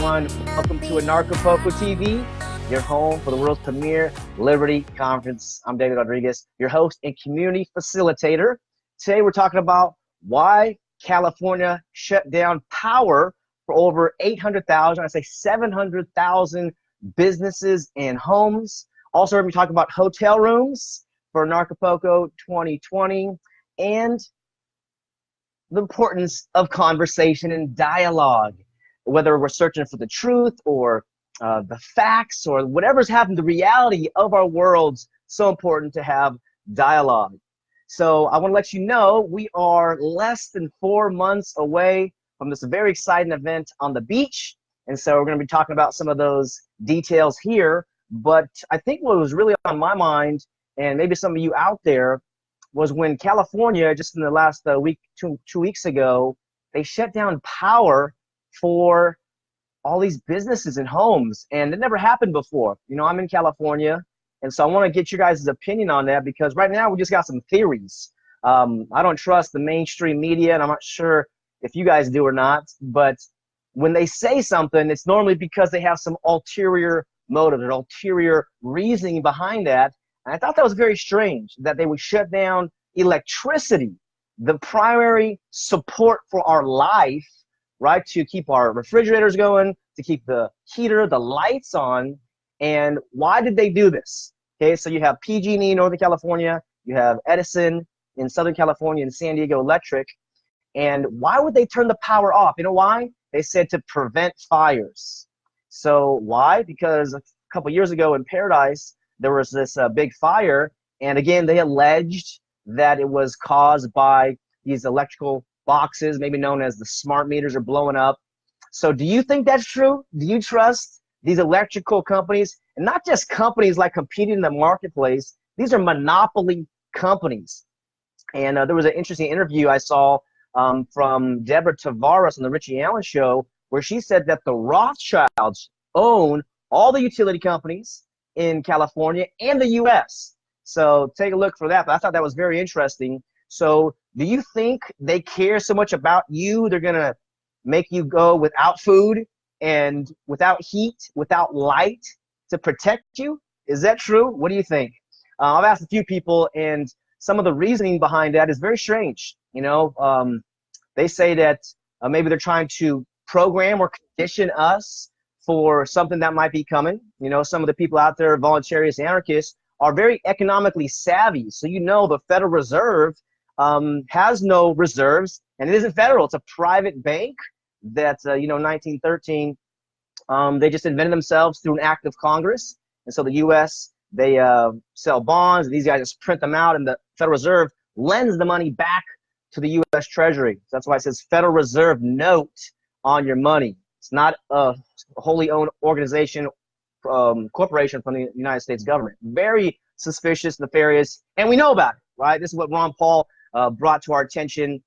everyone. Welcome to Anarchapulco TV, your home for the world's premier Liberty Conference. I'm David Rodriguez, your host and community facilitator. Today we're talking about why California shut down power for over 800,000, I say 700,000 businesses and homes. Also, we're going to be talking about hotel rooms for Anarchapulco 2020 and the importance of conversation and dialogue. Whether we're searching for the truth or the facts or whatever's happened, the reality of our world's so important to have dialogue. So I want to let you know we are less than 4 months away from this very exciting event on the beach. And so we're going to be talking about some of those details here. But I think what was really on my mind, and maybe some of you out there, was when California, just in the last week, two weeks ago, they shut down power for all these businesses and homes, and it never happened before. You know, I'm in California, and so I want to get you guys' opinion on that, because right now we just got some theories. I don't trust the mainstream media, and I'm not sure if you guys do or not, but when they say something, it's normally because they have some ulterior motive, an ulterior reasoning behind that. And I thought that was very strange that they would shut down electricity, the primary support for our life, right, to keep our refrigerators going, to keep the heater, the lights on. And why did they do this? Okay, so you have PG&E in Northern California, you have Edison in Southern California, and San Diego Electric. And why would they turn the power off? You know why? They said to prevent fires. So why? Because a couple years ago in Paradise, there was this big fire, and again, they alleged that it was caused by these electrical boxes, maybe known as the smart meters, are blowing up. So do you think that's true? Do you trust these electrical companies? And not just companies like competing in the marketplace, these are monopoly companies. And there was an interesting interview I saw from Deborah Tavares on the Richie Allen show, where she said that the Rothschilds own all the utility companies in California and the US. So take a look for that. But I thought that was very interesting. So do you think they care so much about you, they're going to make you go without food and without heat, without light to protect you? Is that true? What do you think? I've asked a few people, and some of the reasoning behind that is very strange. You know, they say that maybe they're trying to program or condition us for something that might be coming. You know, some of the people out there, voluntarists, anarchists, are very economically savvy. So you know the Federal Reserve has no reserves, and it isn't federal. It's a private bank that, you know, 1913, they just invented themselves through an act of Congress. And so the U.S., they sell bonds. These guys just print them out, and the Federal Reserve lends the money back to the U.S. Treasury. So that's why it says Federal Reserve note on your money. It's not a wholly owned organization, corporation from the United States government. Very suspicious, nefarious, and we know about it, right? This is what Ron Paul brought to our attention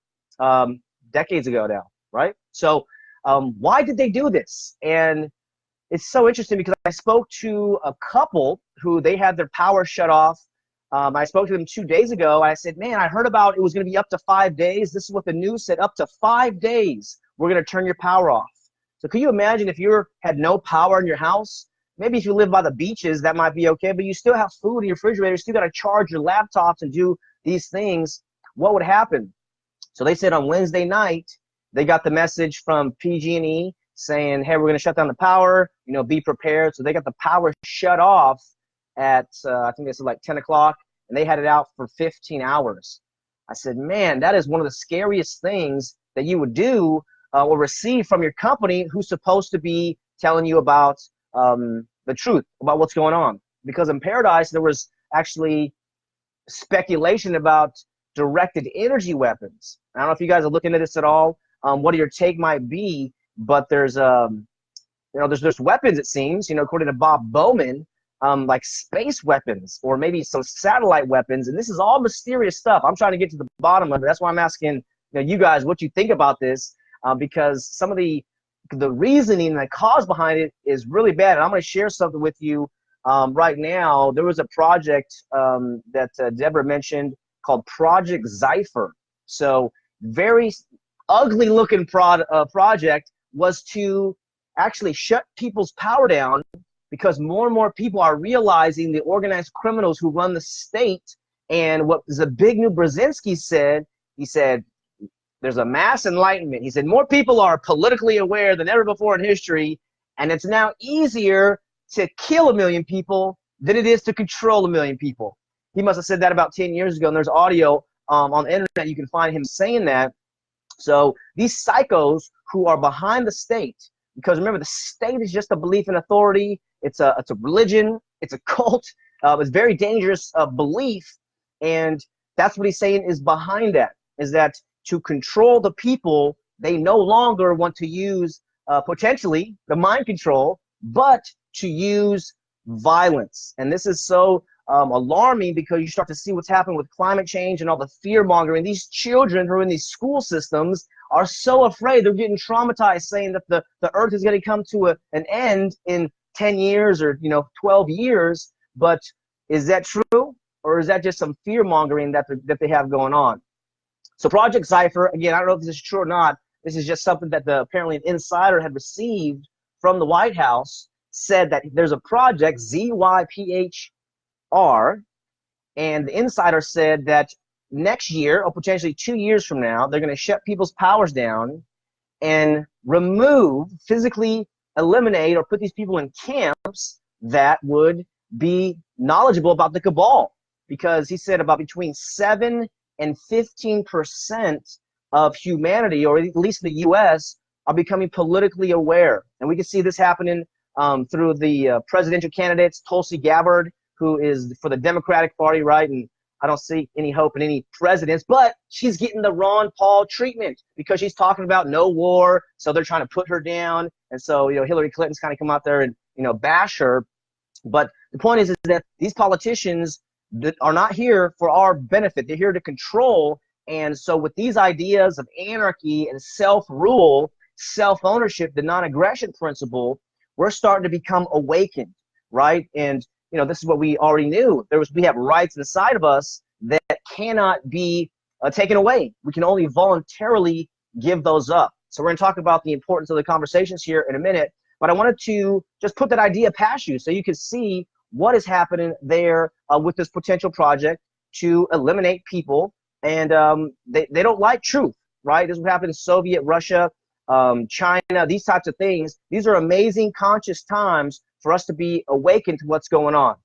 decades ago now, right? So why did they do this? And it's so interesting because I spoke to a couple who they had their power shut off. I spoke to them 2 days ago. I said, man, I heard about it was going to be up to 5 days. This is what the news said, up to 5 days, we're going to turn your power off. So can you imagine if you had no power in your house? Maybe if you live by the beaches, that might be okay, but you still have food in your refrigerator, you still got to charge your laptops and do these things. What would happen? So they said on Wednesday night, they got the message from PG&E saying, hey, we're going to shut down the power, you know, be prepared. So they got the power shut off at, I think they said like 10 o'clock, and they had it out for 15 hours. I said, man, that is one of the scariest things that you would do or receive from your company, who's supposed to be telling you about the truth about what's going on. Because in Paradise, there was actually speculation about directed energy weapons. I don't know if you guys are looking at this at all, what your take might be, but there's you know, there's weapons, it seems, you know, according to Bob Bowman, like space weapons or maybe some satellite weapons, and this is all mysterious stuff. I'm trying to get to the bottom of it. That's why I'm asking, you know, you guys what you think about this, because some of the reasoning and the cause behind it is really bad. And I'm going to share something with you right now. There was a project that Deborah mentioned called Project Cipher. So very ugly looking project was to actually shut people's power down because more and more people are realizing the organized criminals who run the state. And what Zbigniew Brzezinski said, he said, there's a mass enlightenment. He said more people are politically aware than ever before in history, and it's now easier to kill 1 million people than it is to control 1 million people. He must have said that about 10 years ago, and there's audio on the internet. You can find him saying that. So these psychos who are behind the state, because remember, the state is just a belief in authority. It's a religion. It's a cult. It's very dangerous belief, and that's what he's saying is behind that, is that to control the people, they no longer want to use potentially the mind control, but to use violence. And this is so alarming because you start to see what's happening with climate change and all the fear mongering. These children who are in these school systems are so afraid. They're getting traumatized, saying that the earth is going to come to an end in 10 years or 12 years. But is that true, or is that just some fear mongering that they have going on? So Project Cipher, again, I don't know if this is true or not. This is just something that apparently an insider had received from the White House, said that there's a project, ZYPHR, and the insider said that next year, or potentially 2 years from now, they're going to shut people's powers down and remove, physically eliminate, or put these people in camps that would be knowledgeable about the cabal. Because he said about between 7 and 15% of humanity, or at least the U.S., are becoming politically aware. And we can see this happening through the presidential candidates, Tulsi Gabbard, who is for the Democratic Party, right? And I don't see any hope in any presidents, but she's getting the Ron Paul treatment because she's talking about no war, so they're trying to put her down. And so, Hillary Clinton's kind of come out there and, bash her. But the point is that these politicians that are not here for our benefit. They're here to control. And so with these ideas of anarchy and self-rule, self-ownership, the non-aggression principle, we're starting to become awakened, right? And this is what we already knew. We have rights inside of us that cannot be taken away. We can only voluntarily give those up. So we're going to talk about the importance of the conversations here in a minute. But I wanted to just put that idea past you so you can see what is happening there with this potential project to eliminate people. And they don't like truth, right? This is what happened in Soviet Russia, China, these types of things. These are amazing conscious times for us to be awakened to what's going on.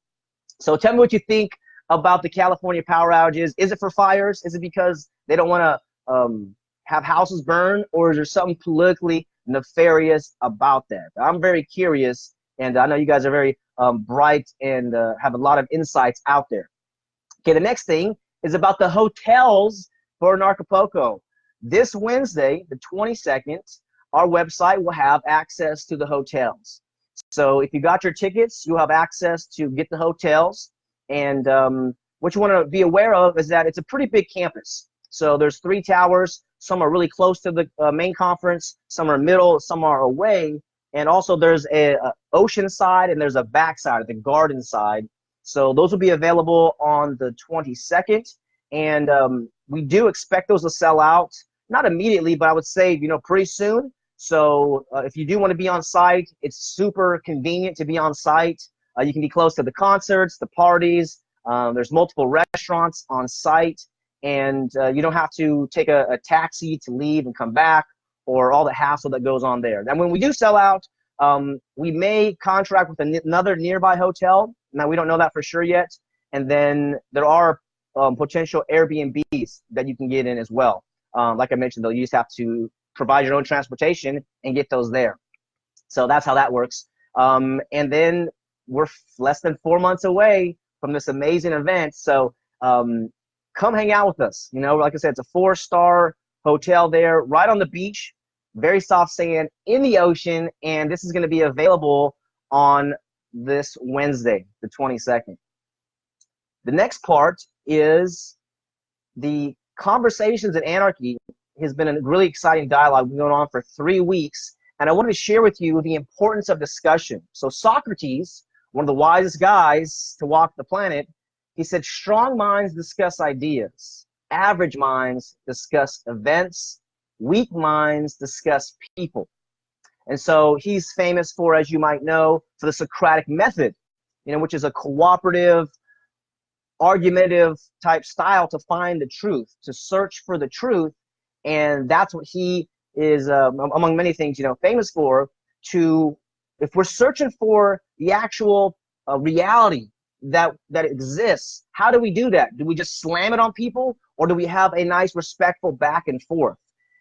So tell me what you think about the California power outages. Is it for fires? Is it because they don't want to have houses burn, or is there something politically nefarious about that? I'm very curious, and I know you guys are very bright and have a lot of insights out there. Okay, the next thing is about the hotels for Anarchapulco. This Wednesday, the 22nd, our website will have access to the hotels. So if you got your tickets, you'll have access to get the hotels. And what you want to be aware of is that it's a pretty big campus. So there's 3 towers. Some are really close to the main conference. Some are middle. Some are away. And also there's a ocean side and there's a back side, the garden side. So those will be available on the 22nd. And we do expect those to sell out, not immediately, but I would say, pretty soon. So if you do want to be on site, it's super convenient to be on site. You can be close to the concerts, the parties. There's multiple restaurants on site, and you don't have to take a taxi to leave and come back, or all the hassle that goes on there. And when we do sell out, we may contract with another nearby hotel. Now, we don't know that for sure yet. And then there are potential Airbnbs that you can get in as well. Like I mentioned, though, you just have to provide your own transportation and get those there. So that's how that works. And then we're less than 4 months away from this amazing event. So come hang out with us. Like I said, it's a 4-star hotel there, right on the beach, very soft sand in the ocean. And this is going to be available on this Wednesday, the 22nd. The next part is the Conversations in Anarchy. Has been a really exciting dialogue going on for 3 weeks, and I wanted to share with you the importance of discussion. So Socrates, one of the wisest guys to walk the planet, he said, strong minds discuss ideas, average minds discuss events, weak minds discuss people. And so he's famous for, as you might know, for the Socratic method, which is a cooperative, argumentative type style to find the truth, to search for the truth. And that's what he is, among many things, famous for. If we're searching for the actual reality that exists, how do we do that? Do we just slam it on people, or do we have a nice, respectful back and forth?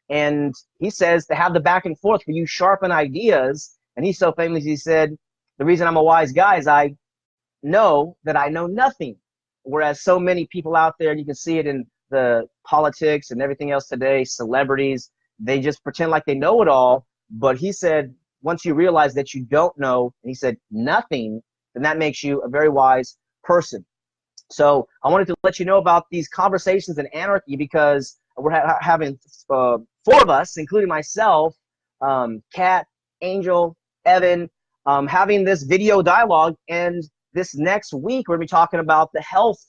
And he says to have the back and forth where you sharpen ideas. And he's so famous, he said, the reason I'm a wise guy is I know that I know nothing. Whereas so many people out there, and you can see it in the politics and everything else today, celebrities, they just pretend like they know it all. But he said, once you realize that you don't know, and he said nothing, then that makes you a very wise person. So I wanted to let you know about these conversations in Anarchy, because we're having 4 of us, including myself, Kat, Angel, Evan, having this video dialogue. And this next week, we're going to be talking about the health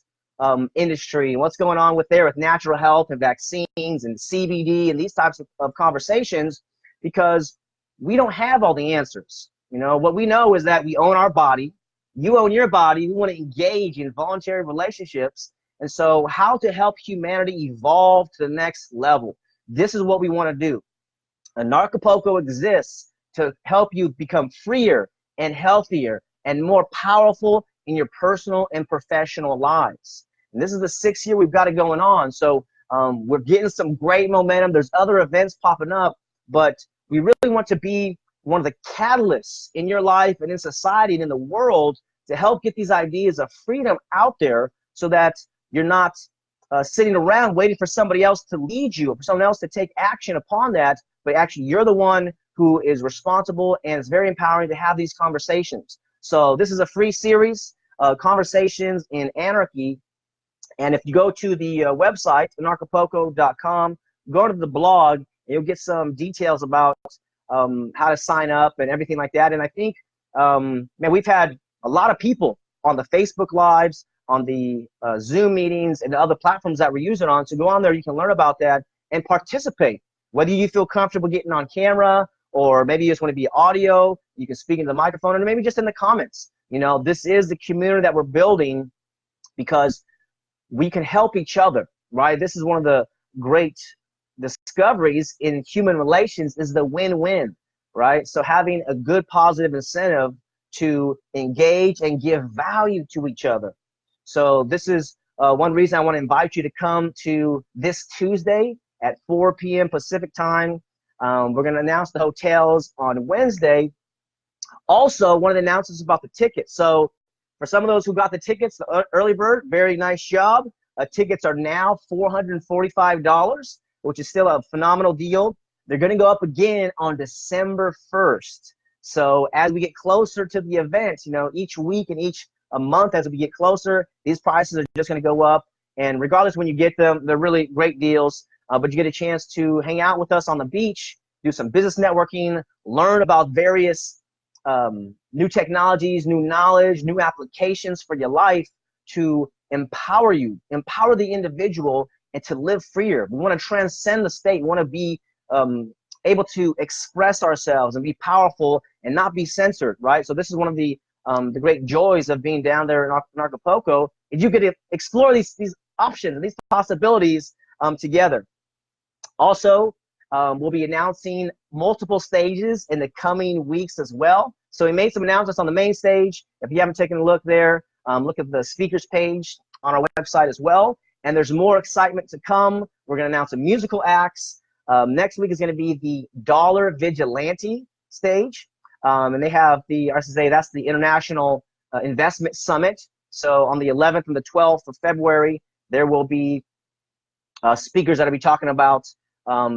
industry and what's going on with natural health and vaccines and CBD and these types of conversations, because we don't have all the answers. What we know is that we own our body. You own your body. We want to engage in voluntary relationships. And so how to help humanity evolve to the next level. This is what we want to do. Anarchapulco exists to help you become freer and healthier and more powerful in your personal and professional lives. And this is the 6th year we've got it going on. So we're getting some great momentum. There's other events popping up, but we really want to be one of the catalysts in your life and in society and in the world to help get these ideas of freedom out there, so that you're not sitting around waiting for somebody else to lead you or for someone else to take action upon that, but actually you're the one who is responsible, and it's very empowering to have these conversations. So this is a free series, Conversations in Anarchy. And if you go to the website, anarchapulco.com, go to the blog, and you'll get some details about how to sign up and everything like that. And I think, man, we've had a lot of people on the Facebook Lives, on the Zoom meetings, and the other platforms that we're using on. So go on there, you can learn about that and participate. Whether you feel comfortable getting on camera, or maybe you just want to be audio, you can speak into the microphone, and maybe just in the comments. This is the community that we're building because we can help each other, right? This is one of the great discoveries in human relations, is the win-win, right? So having a good positive incentive to engage and give value to each other. So this is one reason I want to invite you to come to this Tuesday at 4 p.m. Pacific time. We're going to announce the hotels on Wednesday. Also, one of the announcements about the tickets. So for some of those who got the tickets, the early bird, very nice job. Tickets are now $445, which is still a phenomenal deal. They're going to go up again on December 1st. So as we get closer to the event, each week and each month as we get closer, these prices are just going to go up. And regardless when you get them, they're really great deals. But you get a chance to hang out with us on the beach, do some business networking, learn about various new technologies, new knowledge, new applications for your life to empower you, empower the individual, and to live freer. We want to transcend the state. We want to be able to express ourselves and be powerful and not be censored, right? So this is one of the great joys of being down there in Anarchapulco, is you could explore these options and these possibilities together. Also, we'll be announcing multiple stages in the coming weeks as well. So we made some announcements on the main stage. If you haven't taken a look there, look at the speakers page on our website as well. And there's more excitement to come. We're going to announce some musical acts. Next week is going to be the Dollar Vigilante stage. And they have that's the International Investment Summit. So on the 11th and the 12th of February, there will be speakers that will be talking about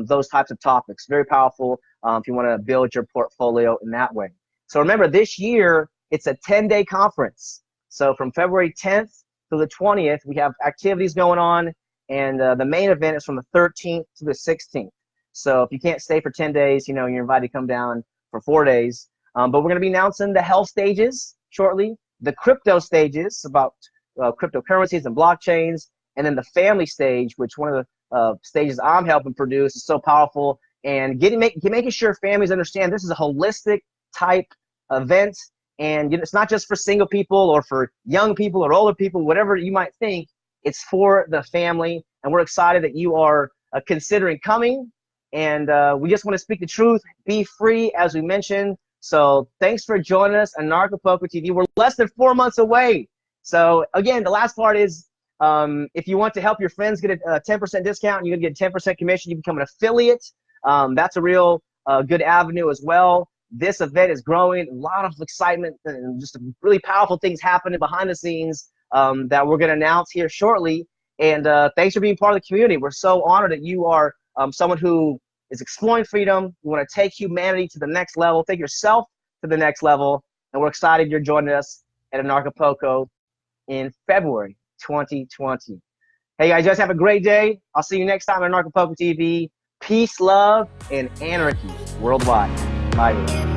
those types of topics. Very powerful if you want to build your portfolio in that way. So remember, this year, it's a 10-day conference. So from February 10th to the 20th, we have activities going on, and the main event is from the 13th to the 16th. So if you can't stay for 10 days, you're invited to come down for 4 days. But we're going to be announcing the health stages shortly, the crypto stages about cryptocurrencies and blockchains, and then the family stage, which one of the stages I'm helping produce is so powerful, and making sure families understand this is a holistic type event. And it's not just for single people or for young people or older people, whatever you might think. It's for the family, and we're excited that you are considering coming. And we just want to speak the truth, be free, as we mentioned. So thanks for joining us on Anarchapulco TV. We're less than 4 months away. So again, the last part is if you want to help your friends get a 10% discount, you're going to get 10% commission. You become an affiliate. That's a real good avenue as well. This event is growing, a lot of excitement and just really powerful things happening behind the scenes that we're going to announce here shortly. And thanks for being part of the community. We're so honored that you are someone who is exploring freedom. You want to take humanity to the next level, take yourself to the next level. And we're excited you're joining us at Anarchapulco in February 2020. Hey guys, have a great day. I'll see you next time on Anarchapulco TV. Peace, love, and anarchy worldwide. Bye, everyone.